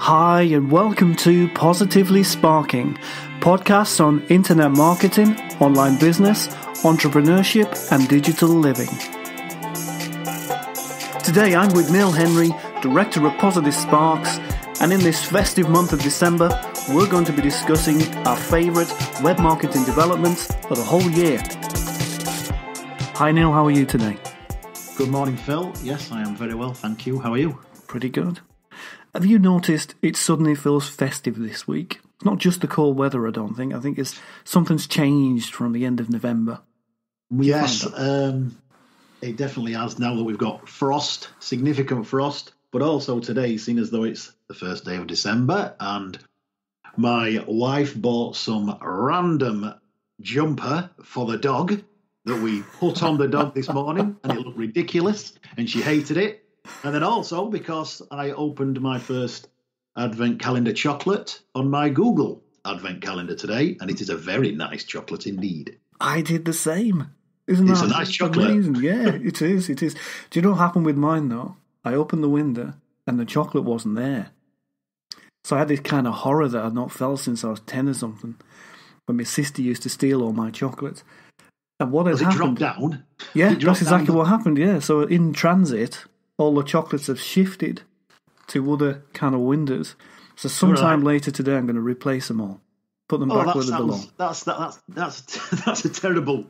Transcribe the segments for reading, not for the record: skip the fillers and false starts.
Hi and welcome to Positively Sparking, podcasts on internet marketing, online business, entrepreneurship and digital living. Today I'm with Neil Henry, Director of Positive Sparks, and in this festive month of December we're going to be discussing our favourite web marketing developments for the whole year. Hi Neil, how are you today? Good morning, Phil. Yes, I am very well, thank you. How are you? Pretty good. Have you noticed it suddenly feels festive this week? It's not just the cold weather, I don't think. I think something's changed from the end of November. Yes, it definitely has now that we've got frost, significant frost, but also today, seen as though it's the first day of December, and my wife bought some random jumper for the dog that we put on the dog this morning, and it looked ridiculous, and she hated it. And then also because I opened my first Advent calendar chocolate on my Google Advent calendar today, and it is a very nice chocolate indeed. I did the same. Isn't it's that a nice chocolate? Amazing? Yeah, it is. It is. Do you know what happened with mine though? I opened the window and the chocolate wasn't there. So I had this kind of horror that I'd not felt since I was 10 or something, when my sister used to steal all my chocolates. And what had happened? Dropped down? Yeah, that's exactly what happened. Yeah, so in transit, all the chocolates have shifted to other kind of windows. So sometime later today, I'm going to replace them all, put them back where they belong. That's a terrible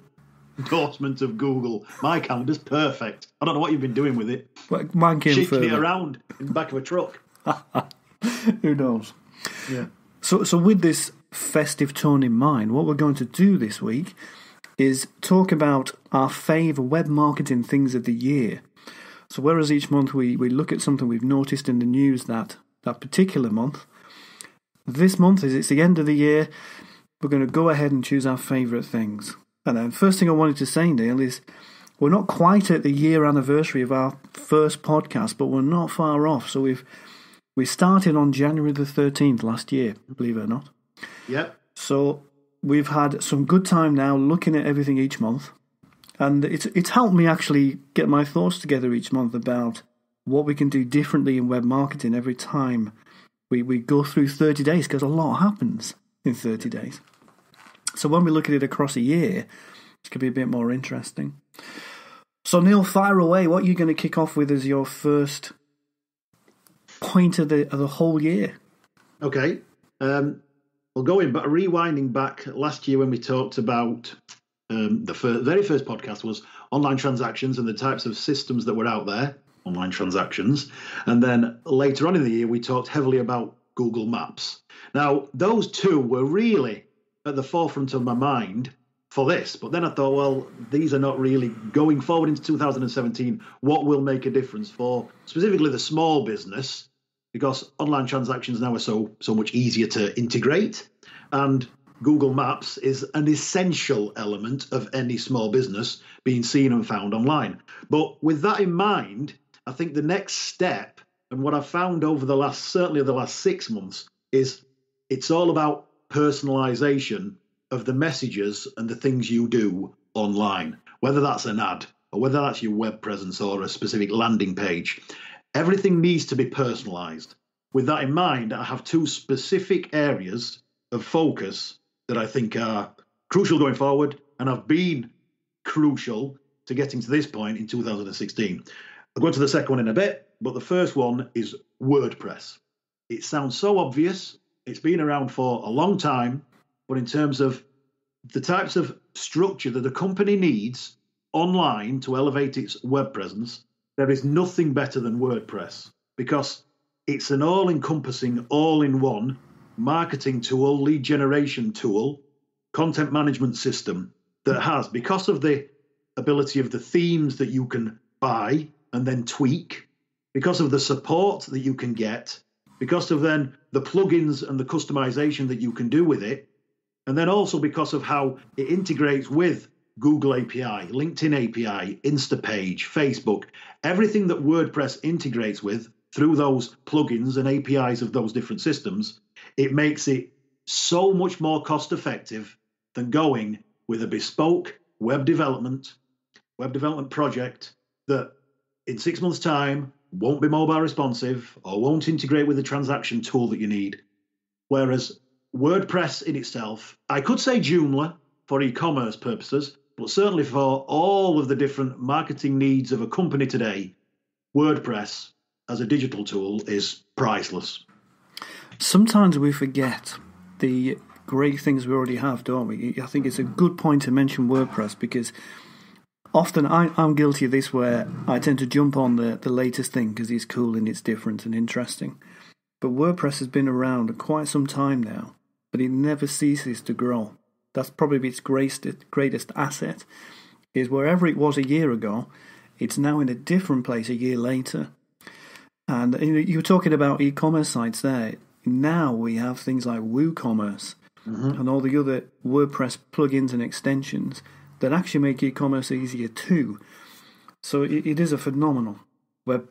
endorsement of Google. My calendar's perfect. I don't know what you've been doing with it. But mine came Shifting further. it around in the back of a truck. Who knows? Yeah. So with this festive tone in mind, what we're going to do this week is talk about our favourite web marketing things of the year. So whereas each month we look at something we've noticed in the news that particular month, this month, as it's the end of the year, we're going to go ahead and choose our favourite things. And then first thing I wanted to say, Neil, is we're not quite at the year anniversary of our first podcast, but we're not far off. So we started on January the 13th last year, believe it or not. Yep. So we've had some good time now looking at everything each month. And it's helped me actually get my thoughts together each month about what we can do differently in web marketing every time we go through 30 days, because a lot happens in 30 days. So when we look at it across a year, it's going to be a bit more interesting. So Neil, fire away. What are you going to kick off with as your first point of the whole year? Okay. Well, rewinding back last year when we talked about the very first podcast was online transactions and the types of systems that were out there, online transactions. And then later on in the year, we talked heavily about Google Maps. Now, those two were really at the forefront of my mind for this. But then I thought, well, these are not really going forward into 2017. What will make a difference for specifically the small business? Because online transactions now are so much easier to integrate. And Google Maps is an essential element of any small business being seen and found online. But with that in mind, I think the next step, and what I've found over the last 6 months, is it's all about personalization of the messages and the things you do online, whether that's an ad or whether that's your web presence or a specific landing page. Everything needs to be personalized. With that in mind, I have two specific areas of focus that I think are crucial going forward and have been crucial to getting to this point in 2016. I'll go into the second one in a bit, but the first one is WordPress. It sounds so obvious. It's been around for a long time, but in terms of the types of structure that a company needs online to elevate its web presence, there is nothing better than WordPress, because it's an all-encompassing, all-in-one marketing tool, lead generation tool, content management system that has, because of the ability of the themes that you can buy and then tweak, because of the support that you can get, because of then the plugins and the customization that you can do with it, and then also because of how it integrates with Google API, LinkedIn API, Instapage, Facebook, everything that WordPress integrates with through those plugins and APIs of those different systems, it makes it so much more cost effective than going with a bespoke web development project that in 6 months' time won't be mobile responsive or won't integrate with the transaction tool that you need. Whereas WordPress in itself, I could say Joomla for e-commerce purposes, but certainly for all of the different marketing needs of a company today, WordPress as a digital tool is priceless. Sometimes we forget the great things we already have, don't we? I think it's a good point to mention WordPress because often I'm guilty of this where I tend to jump on the latest thing because it's cool and it's different and interesting. But WordPress has been around quite some time now, but it never ceases to grow. That's probably its greatest asset, is wherever it was a year ago, it's now in a different place a year later. And you were talking about e-commerce sites there. Now we have things like WooCommerce and all the other WordPress plugins and extensions that actually make e-commerce easier too. So it is a phenomenal web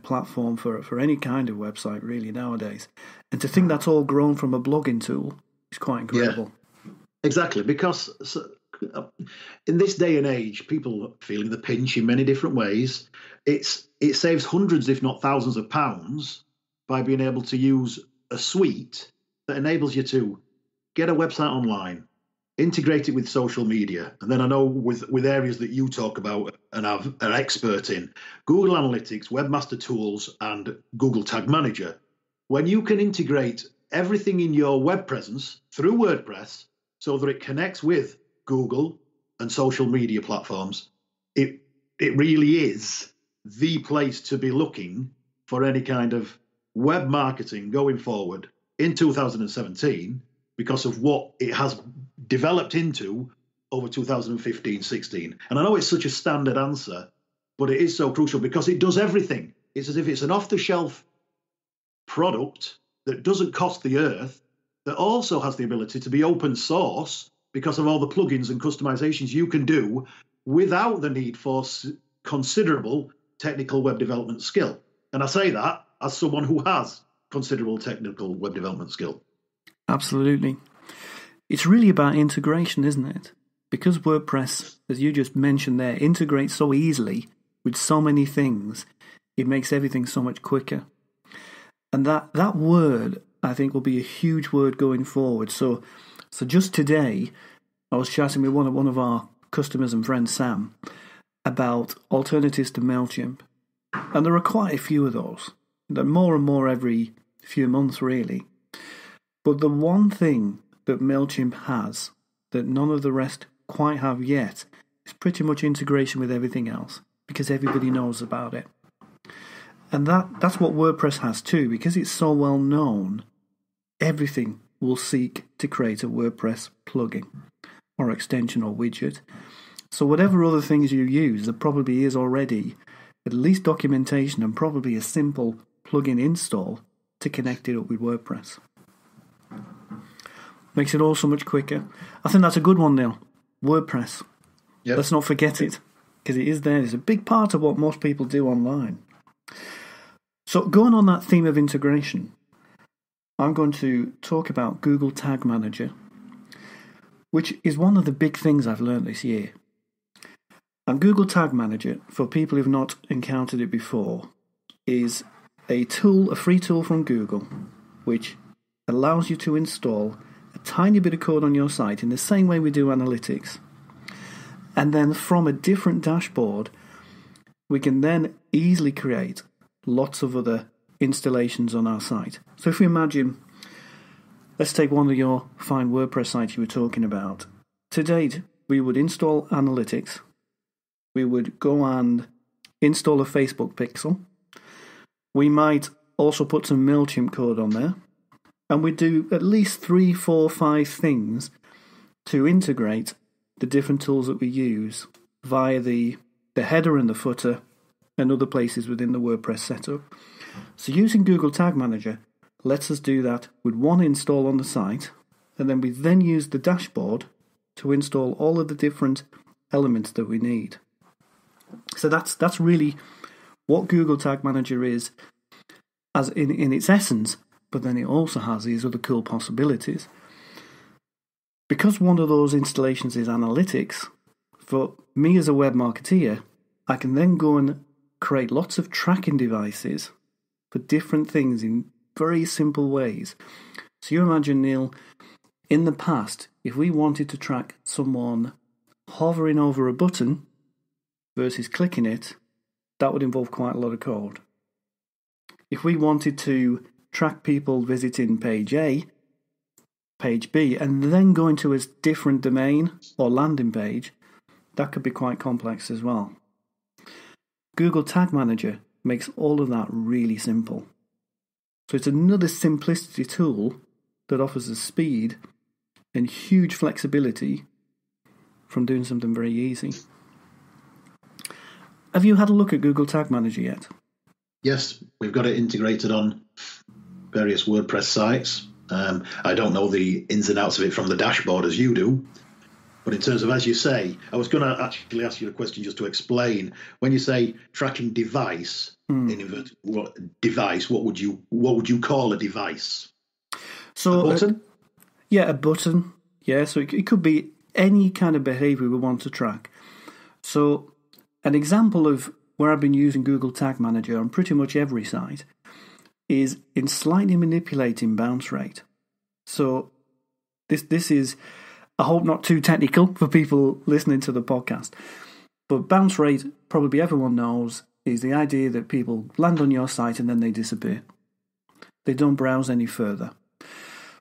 platform for any kind of website really nowadays. And to think that's all grown from a blogging tool is quite incredible. Yeah, exactly, because in this day and age, people are feeling the pinch in many different ways. It saves hundreds, if not thousands of pounds by being able to use a suite that enables you to get a website online, integrate it with social media. And then I know with areas that you talk about and are an expert in, Google Analytics, Webmaster Tools, and Google Tag Manager, when you can integrate everything in your web presence through WordPress so that it connects with Google and social media platforms, it really is the place to be looking for any kind of web marketing going forward in 2017 because of what it has developed into over 2015-16. And I know it's such a standard answer, but it is so crucial because it does everything. It's as if it's an off-the-shelf product that doesn't cost the earth, that also has the ability to be open source because of all the plugins and customizations you can do without the need for considerable technical web development skill. And I say that as someone who has considerable technical web development skill. Absolutely. It's really about integration, isn't it? Because WordPress, as you just mentioned there, integrates so easily with so many things, it makes everything so much quicker. And that word, I think, will be a huge word going forward. So just today, I was chatting with one of our customers and friends, Sam, about alternatives to MailChimp. And there are quite a few of those. They're more and more every few months, really. But the one thing that MailChimp has that none of the rest quite have yet is pretty much integration with everything else, because everybody knows about it. And that's what WordPress has too, because it's so well known, everything will seek to create a WordPress plugin or extension or widget. So whatever other things you use, there probably is already at least documentation and probably a simple plugin install to connect it up with WordPress. Makes it all so much quicker. I think that's a good one, Neil. WordPress. Yep. Let's not forget it, because it is there. It's a big part of what most people do online. So going on that theme of integration, I'm going to talk about Google Tag Manager, which is one of the big things I've learned this year. And Google Tag Manager, for people who've not encountered it before, is a free tool from Google, which allows you to install a tiny bit of code on your site in the same way we do analytics. And then from a different dashboard, we can then easily create lots of other installations on our site. So if we imagine, let's take one of your fine WordPress sites you were talking about. To date, we would install analytics. We would go and install a Facebook pixel. We might also put some MailChimp code on there. And we do at least 3, 4, 5 things to integrate the different tools that we use via the header and the footer and other places within the WordPress setup. So using Google Tag Manager lets us do that with one install on the site, and then we then use the dashboard to install all of the different elements that we need. So that's really what Google Tag Manager is as in its essence, but then it also has these other cool possibilities. Because one of those installations is analytics, for me as a web marketeer, I can then go and create lots of tracking devices for different things in very simple ways. So you imagine, Neil, in the past, if we wanted to track someone hovering over a button versus clicking it, that would involve quite a lot of code. If we wanted to track people visiting page A, page B, and then going to a different domain or landing page, that could be quite complex as well. Google Tag Manager makes all of that really simple. So it's another simplicity tool that offers us speed and huge flexibility from doing something very easy. Have you had a look at Google Tag Manager yet? Yes, we've got it integrated on various WordPress sites. I don't know the ins and outs of it from the dashboard as you do, but in terms of, as you say, I was going to actually ask you a question just to explain. When you say tracking device, what would you call a device? So, a button? A button. Yeah, so it could be any kind of behavior we want to track. So, an example of where I've been using Google Tag Manager on pretty much every site is in slightly manipulating bounce rate. So this is, I hope, not too technical for people listening to the podcast, but bounce rate, probably everyone knows, is the idea that people land on your site and then they disappear. They don't browse any further.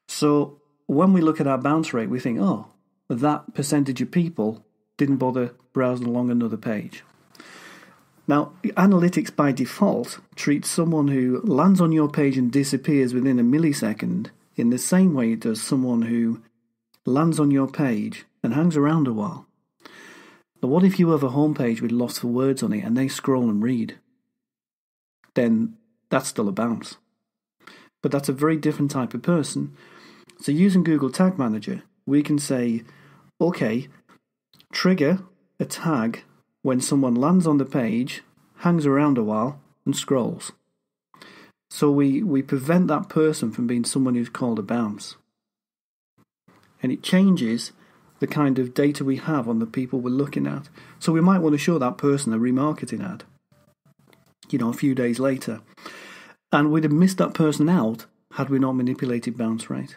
So when we look at our bounce rate, we think, oh, that percentage of people didn't bother browsing along another page. Now, analytics by default treats someone who lands on your page and disappears within a millisecond in the same way it does someone who lands on your page and hangs around a while. Now, what if you have a homepage with lots of words on it and they scroll and read? Then that's still a bounce. But that's a very different type of person. So using Google Tag Manager, we can say, okay, trigger a tag when someone lands on the page, hangs around a while, and scrolls. So we prevent that person from being someone who's called a bounce. And it changes the kind of data we have on the people we're looking at. So we might want to show that person a remarketing ad, a few days later. And we'd have missed that person out had we not manipulated bounce rate.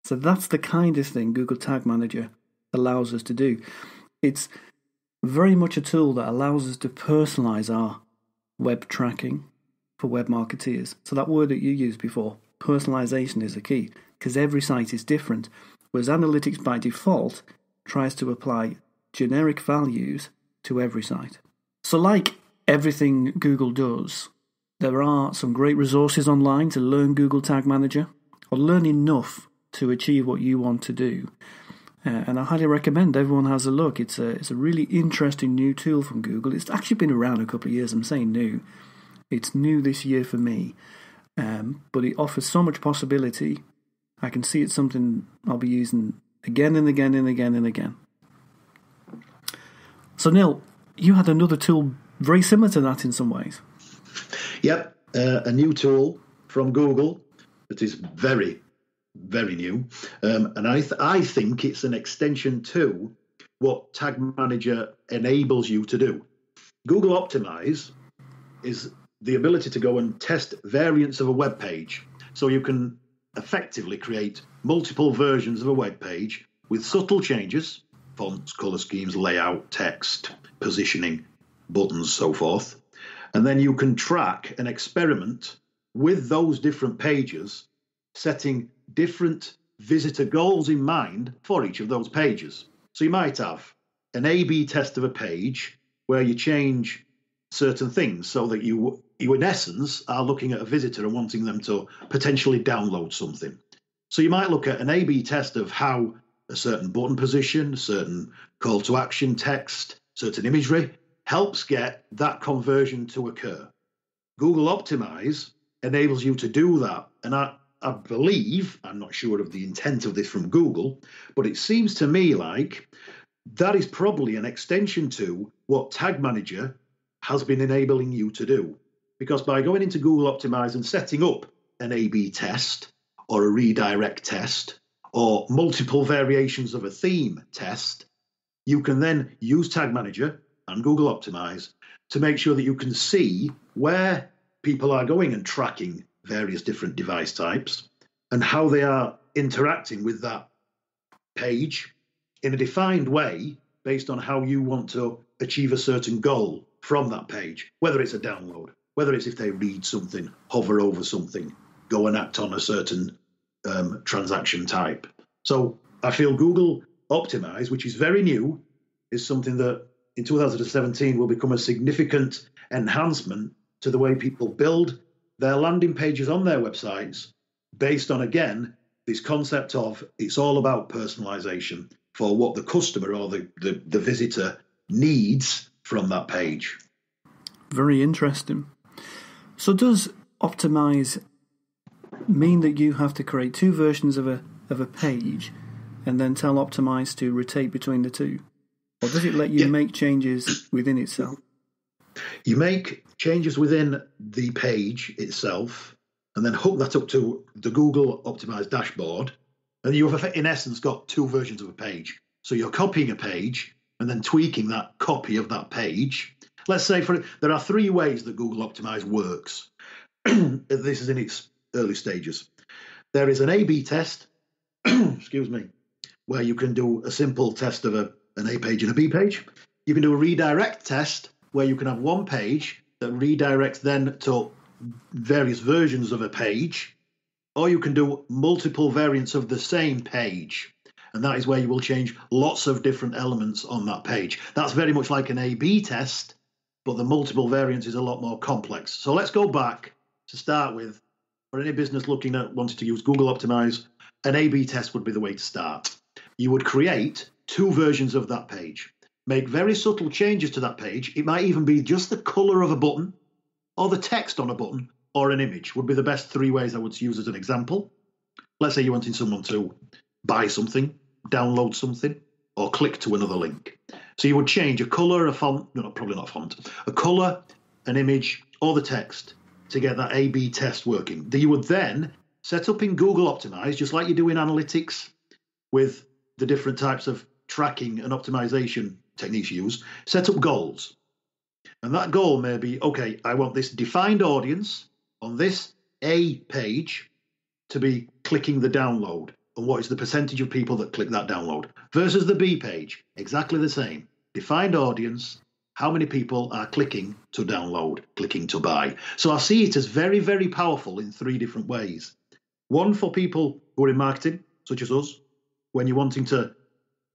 So that's the kind of thing Google Tag Manager allows us to do. It's very much a tool that allows us to personalize our web tracking for web marketeers. So that word that you used before, personalization, is a key, because every site is different, whereas analytics by default tries to apply generic values to every site. So like everything Google does, there are some great resources online to learn Google Tag Manager, or learn enough to achieve what you want to do. And I highly recommend everyone has a look. It's a really interesting new tool from Google. It's actually been around a couple of years. I'm saying new. It's new this year for me. But it offers so much possibility. I can see it's something I'll be using again and again and again and again. So Neil, you had another tool very similar to that in some ways. Yep, a new tool from Google that is very, very new, and I think it's an extension to what Tag Manager enables you to do. Google Optimize is the ability to go and test variants of a web page, so you can effectively create multiple versions of a web page with subtle changes, fonts, color schemes, layout, text, positioning, buttons, so forth, and then you can track and experiment with those different pages, setting different visitor goals in mind for each of those pages. So you might have an A/B test of a page where you change certain things so that you in essence are looking at a visitor and wanting them to potentially download something. So you might look at an A/B test of how a certain button position, certain call to action text, certain imagery helps get that conversion to occur. Google Optimize enables you to do that, and I believe, I'm not sure of the intent of this from Google, but it seems to me like that is probably an extension to what Tag Manager has been enabling you to do. Because by going into Google Optimize and setting up an A/B test or a redirect test or multiple variations of a theme test, you can then use Tag Manager and Google Optimize to make sure that you can see where people are going and tracking various different device types and how they are interacting with that page in a defined way based on how you want to achieve a certain goal from that page, whether it's a download, whether it's if they read something, hover over something, go and act on a certain transaction type. So I feel Google Optimize, which is very new, is something that in 2017 will become a significant enhancement to the way people build their landing pages on their websites based on, again, this concept of it's all about personalization for what the customer or the visitor needs from that page. Very interesting. So does Optimize mean that you have to create two versions of a page and then tell Optimize to rotate between the two? Or does it let you make changes within itself? You make changes within the page itself and then hook that up to the Google Optimize dashboard. And you have, in essence, got two versions of a page. So you're copying a page and then tweaking that copy of that page. Let's say there are three ways that Google Optimize works. This is in its early stages. There is an A/B test, excuse me, where you can do a simple test of an A page and a B page. You can do a redirect test where you can have one page that redirects then to various versions of a page, or you can do multiple variants of the same page. And that is where you will change lots of different elements on that page. That's very much like an A/B test, but the multiple variants is a lot more complex. So let's go back to start with. For any business looking at wanting to use Google Optimize, an A/B test would be the way to start. You would create two versions of that page, make very subtle changes to that page. It might even be just the color of a button or the text on a button or an image would be the best three ways I would use as an example. Let's say you're wanting someone to buy something, download something, or click to another link. So you would change a color, a font, no, probably not a font, a color, an image, or the text to get that A/B test working. You would then set up in Google Optimize, just like you do in analytics with the different types of tracking and optimization techniques you use, set up goals. And that goal may be, okay, I want this defined audience on this A page to be clicking the download. And what is the percentage of people that click that download versus the B page? Exactly the same. Defined audience, how many people are clicking to download, clicking to buy. So I see it as very, very powerful in three different ways. One for people who are in marketing, such as us, when you're wanting to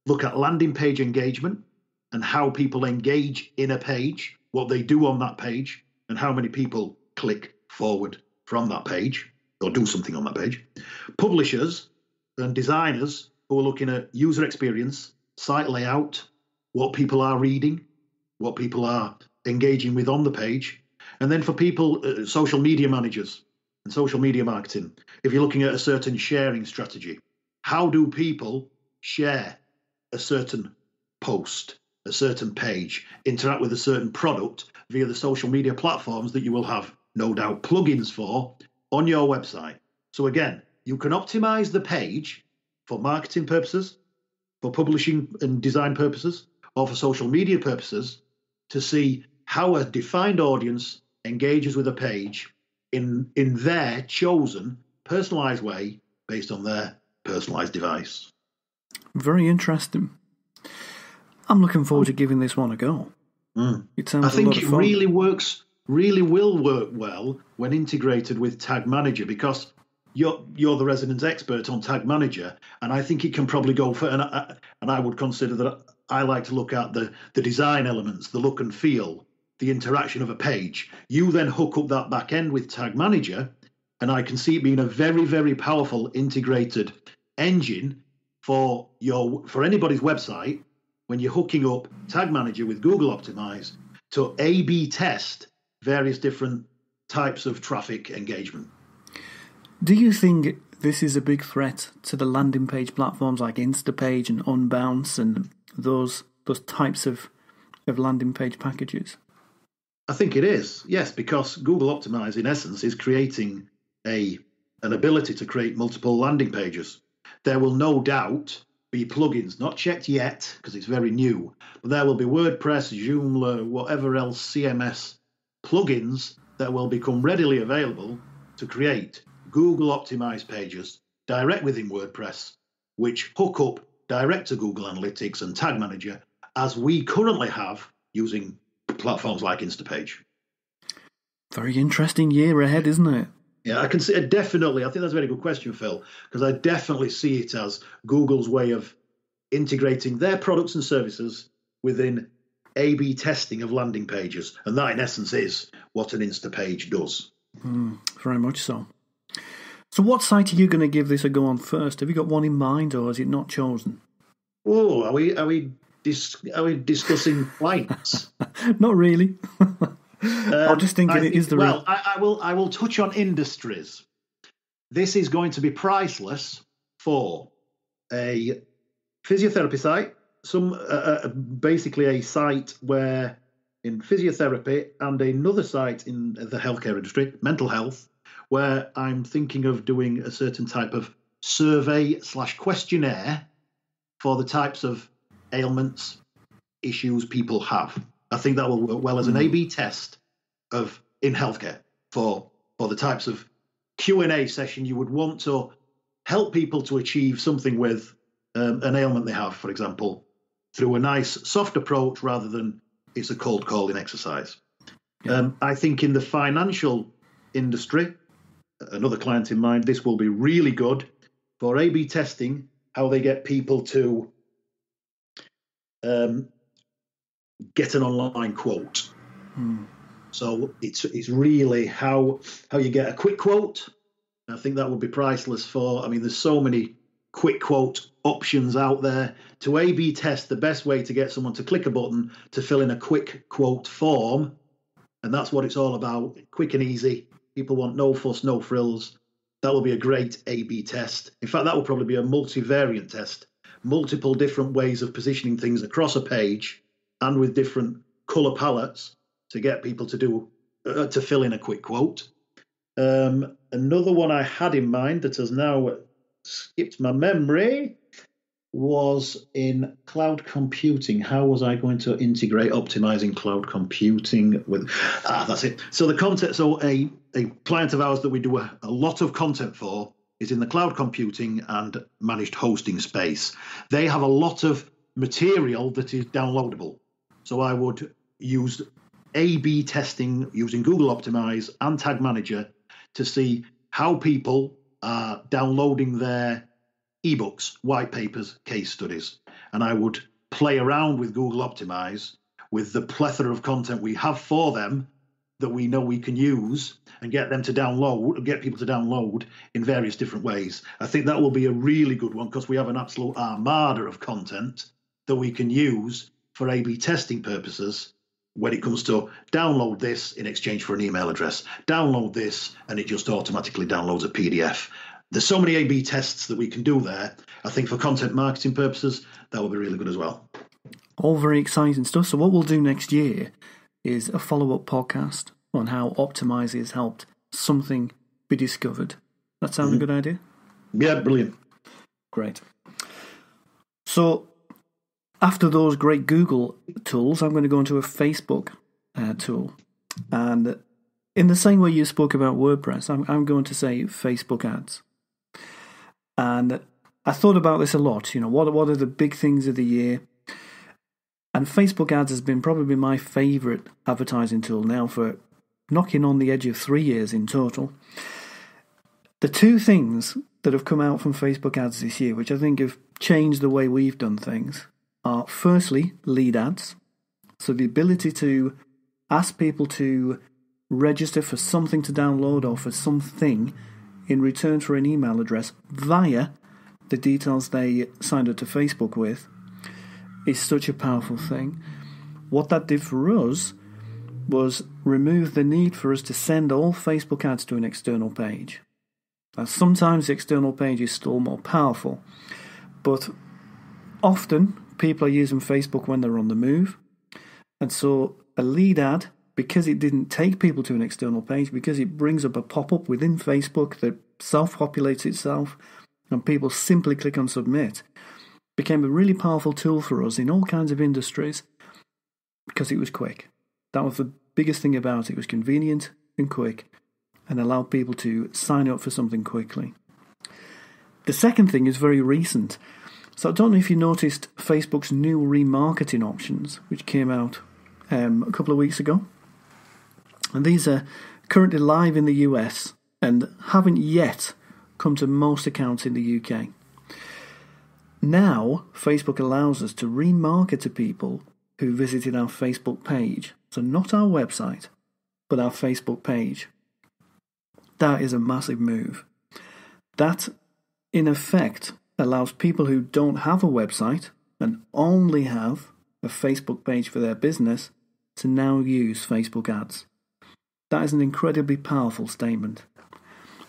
look at landing page engagement and how people engage in a page, what they do on that page, and how many people click forward from that page or do something on that page. Publishers and designers who are looking at user experience, site layout, what people are reading, what people are engaging with on the page. And then for people, social media managers and social media marketing, if you're looking at a certain sharing strategy, how do people share a certain post, a certain page, interact with a certain product via the social media platforms that you will have, no doubt, plugins for on your website. So again, you can optimize the page for marketing purposes, for publishing and design purposes, or for social media purposes to see how a defined audience engages with a page in their chosen personalized way based on their personalized device. Very interesting. I'm looking forward to giving this one a go. It sounds I think a lot of fun. really will work well when integrated with Tag Manager, because you're the resident expert on Tag Manager, and I think it can probably go for, and I would consider that I like to look at the design elements, the look and feel, the interaction of a page. You then hook up that back end with Tag Manager, and I can see it being a very, very powerful integrated engine for anybody's website when you're hooking up Tag Manager with Google Optimize to A/B test various different types of traffic engagement. Do you think this is a big threat to the landing page platforms like Instapage and Unbounce and those types of landing page packages? I think it is, yes, because Google Optimize, in essence, is creating an ability to create multiple landing pages. There will no doubt be plugins, not checked yet because it's very new, but there will be WordPress, Joomla, whatever else CMS plugins that will become readily available to create Google optimized pages direct within WordPress, which hook up direct to Google Analytics and Tag Manager, as we currently have using platforms like Instapage. Very interesting year ahead, isn't it? Yeah, I can see it definitely. I think that's a very good question, Phil, because I definitely see it as Google's way of integrating their products and services within A/B testing of landing pages. And that, in essence, is what an Instapage does. Very much so. So what site are you going to give this a go on first? Have you got one in mind, or is it not chosen? Oh, are we discussing clients? Not really. I'm just thinking it is the well. I will touch on industries. This is going to be priceless for a physiotherapy site, basically a site where in physiotherapy, and another site in the healthcare industry, mental health, where I'm thinking of doing a certain type of survey/questionnaire for the types of ailments, issues people have. I think that will work well as an A/B test in healthcare for the types of Q&A session you would want to help people to achieve something with an ailment they have, for example, through a nice soft approach rather than it's a cold calling exercise. Yeah. I think in the financial industry, another client in mind, this will be really good for A/B testing, how they get people to get an online quote. So it's really how you get a quick quote. I think that would be priceless for, I mean, there's so many quick quote options out there. To A/B test the best way to get someone to click a button to fill in a quick quote form. And that's what it's all about. Quick and easy. People want no fuss, no frills. That will be a great A/B test. In fact, that will probably be a multivariant test. Multiple different ways of positioning things across a page and with different color palettes to get people to fill in a quick quote. Another one I had in mind that has now skipped my memory was in cloud computing. How was I going to integrate optimizing cloud computing with? That's it. So the content. So a client of ours that we do a lot of content for is in the cloud computing and managed hosting space. They have a lot of material that is downloadable. So I would use A/B testing using Google Optimize and Tag Manager to see how people are downloading their ebooks, white papers, case studies. And I would play around with Google Optimize with the plethora of content we have for them that we know we can use and get them to download, get people to download in various different ways. I think that will be a really good one because we have an absolute armada of content that we can use for A/B testing purposes when it comes to download this in exchange for an email address, download this, and it just automatically downloads a PDF. There's so many A/B tests that we can do there. I think for content marketing purposes, that will be really good as well. All very exciting stuff. So what we'll do next year is a follow-up podcast on how Optimize has helped something be discovered. That sound a good idea? Yeah, brilliant. Great. So after those great Google tools, I'm going to go into a Facebook tool. And in the same way you spoke about WordPress, I'm going to say Facebook ads. And I thought about this a lot. You know, what are the big things of the year? And Facebook ads has been probably my favourite advertising tool now for knocking on the edge of 3 years in total. The two things that have come out from Facebook ads this year, which I think have changed the way we've done things, are firstly lead ads. So the ability to ask people to register for something to download or for something in return for an email address via the details they signed up to Facebook with is such a powerful thing. What that did for us was remove the need for us to send all Facebook ads to an external page. Now, sometimes the external page is still more powerful, but often people are using Facebook when they're on the move, and so a lead ad, because it didn't take people to an external page, because it brings up a pop-up within Facebook that self-populates itself, and people simply click on submit, became a really powerful tool for us in all kinds of industries because it was quick. That was the biggest thing about it. It was convenient and quick and allowed people to sign up for something quickly. The second thing is very recent. So I don't know if you noticed Facebook's new remarketing options, which came out a couple of weeks ago. And these are currently live in the US and haven't yet come to most accounts in the UK. Now, Facebook allows us to remarket to people who visited our Facebook page. So not our website, but our Facebook page. That is a massive move. That, in effect, allows people who don't have a website and only have a Facebook page for their business to now use Facebook ads. That is an incredibly powerful statement.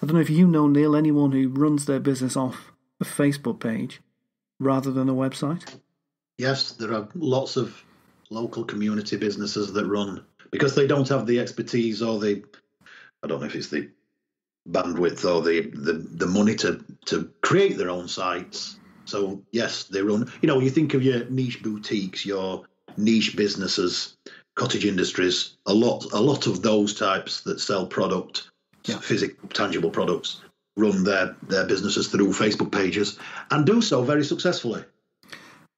I don't know if you know, Neil, anyone who runs their business off a Facebook page rather than a website? Yes, there are lots of local community businesses that run because they don't have the expertise or I don't know if it's the bandwidth or the money to create their own sites. So yes, they run. You think of your niche boutiques, your niche businesses, cottage industries. A lot of those types that sell product, physical, tangible products, run their businesses through Facebook pages and do so very successfully.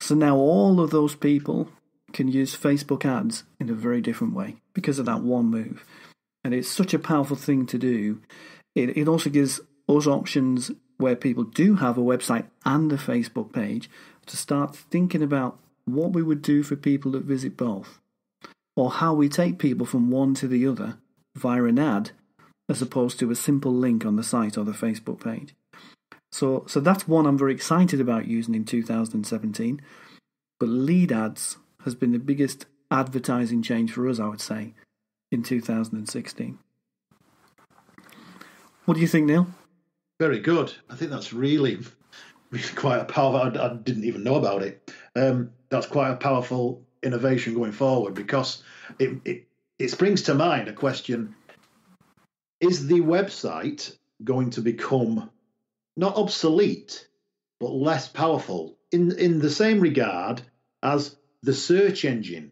So now all of those people can use Facebook ads in a very different way because of that one move. And it's such a powerful thing to do. It also gives us options where people do have a website and a Facebook page to start thinking about what we would do for people that visit both, or how we take people from one to the other via an ad as opposed to a simple link on the site or the Facebook page. So that's one I'm very excited about using in 2017. But lead ads has been the biggest advertising change for us, I would say, in 2016. What do you think, Neil? Very good. I think that's really quite a powerful. I didn't even know about it. That's quite a powerful innovation going forward because it springs to mind a question: is the website going to become not obsolete but less powerful in the same regard as the search engine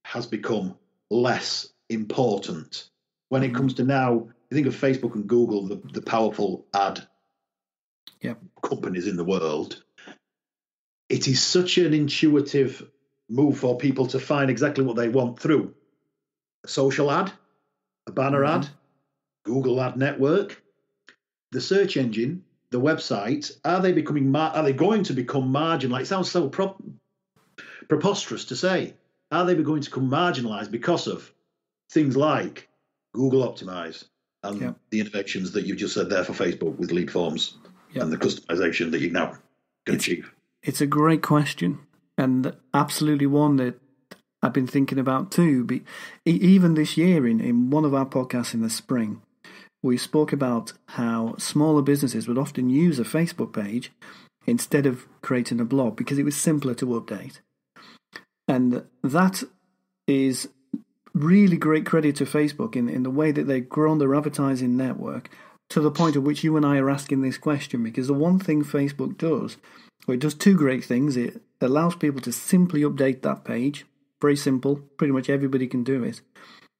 has become less important when it comes to now? You think of Facebook and Google, the powerful ad companies in the world. It is such an intuitive move for people to find exactly what they want through a social ad, a banner ad, Google ad network, the search engine, the website. Are they going to become marginalized? It sounds so preposterous to say. Are they going to become marginalized because of things like Google Optimize and the innovations that you just said there for Facebook with lead forms and the customization that you now can achieve? It's a great question, and absolutely one that I've been thinking about too. But even this year, in one of our podcasts in the spring, we spoke about how smaller businesses would often use a Facebook page instead of creating a blog because it was simpler to update. And that is really great credit to Facebook in the way that they've grown their advertising network to the point at which you and I are asking this question, because the one thing Facebook does, or it does two great things. It allows people to simply update that page. Very simple. Pretty much everybody can do it.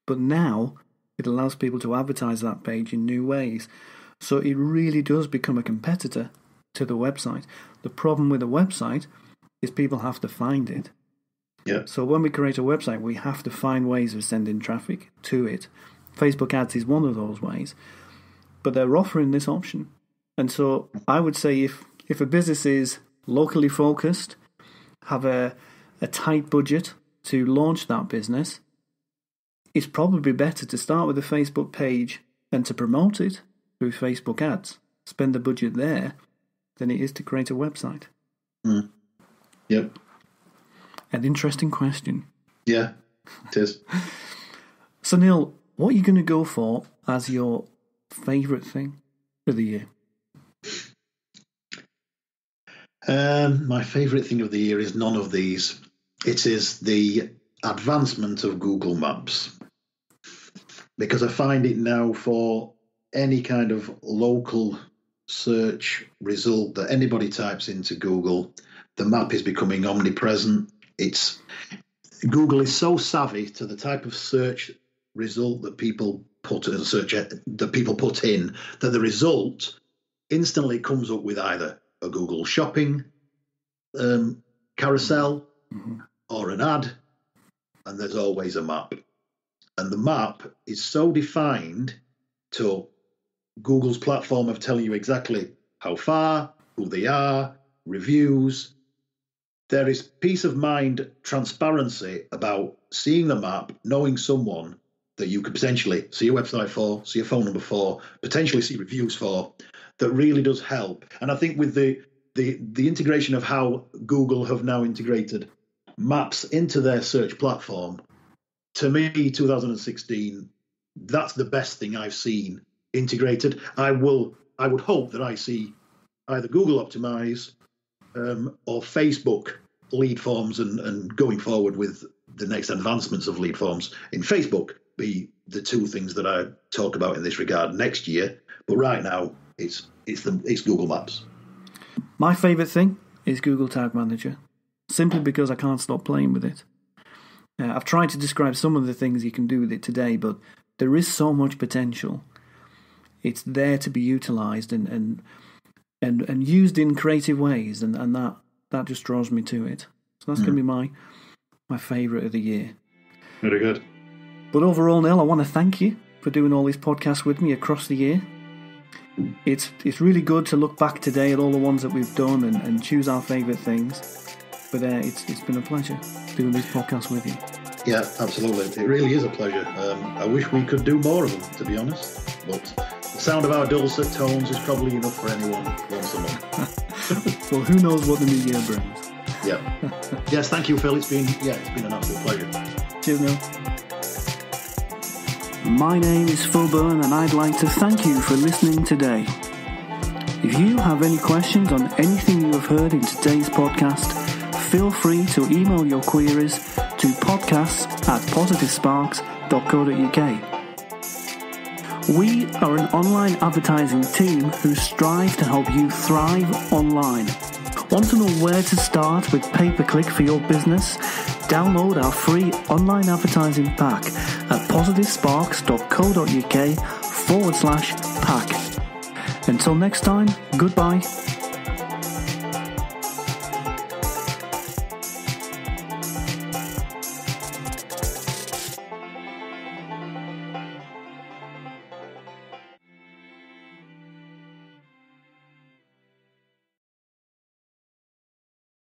But now it allows people to advertise that page in new ways. So it really does become a competitor to the website. The problem with a website is people have to find it. Yeah. So when we create a website, we have to find ways of sending traffic to it. Facebook ads is one of those ways. But they're offering this option. And so I would say if a business is locally focused, have a tight budget to launch that business, it's probably better to start with a Facebook page and to promote it through Facebook ads, spend the budget there, than it is to create a website. Yep. An interesting question. Yeah, it is. So Neil, what are you going to go for as your favourite thing of the year? My favourite thing of the year is none of these. It is the advancement of Google Maps, because I find it now for any kind of local search result that anybody types into Google, The map is becoming omnipresent. Google is so savvy to the type of search result that people put in that the result instantly comes up with either a Google Shopping carousel or an ad, and there's always a map. And the map is so defined to Google's platform of telling you exactly how far, who they are, reviews. There is peace of mind, transparency about seeing the map, knowing someone that you could potentially see a website for, see a phone number for, potentially see reviews for, that really does help. And I think with the integration of how Google have now integrated maps into their search platform, to me, 2016, that's the best thing I've seen integrated. I would hope that I see either Google Optimize or Facebook lead forms, and going forward with the next advancements of lead forms in Facebook be the two things that I talk about in this regard next year. But right now, it's Google Maps. My favourite thing is Google Tag Manager, simply because I can't stop playing with it. I've tried to describe some of the things you can do with it today, but there is so much potential. It's there to be utilised and used in creative ways, and that just draws me to it. So that's going to be my favourite of the year. Very good. But overall, Neil, I want to thank you for doing all these podcasts with me across the year. It's really good to look back today at all the ones that we've done and choose our favourite things. But it's been a pleasure doing these podcasts with you. Yeah, absolutely. It really is a pleasure. I wish we could do more of them, to be honest. But the sound of our dulcet tones is probably enough for anyone once a month. Well, who knows what the new year brings? Yeah. Yes, thank you, Phil. It's been an absolute pleasure. Cheers, Neil. My name is Phil Byrne, and I'd like to thank you for listening today. If you have any questions on anything you have heard in today's podcast, feel free to email your queries to podcasts@positivesparks.co.uk. We are an online advertising team who strive to help you thrive online. Want to know where to start with pay-per-click for your business? Download our free online advertising pack at positivesparks.co.uk/pack. Until next time, goodbye.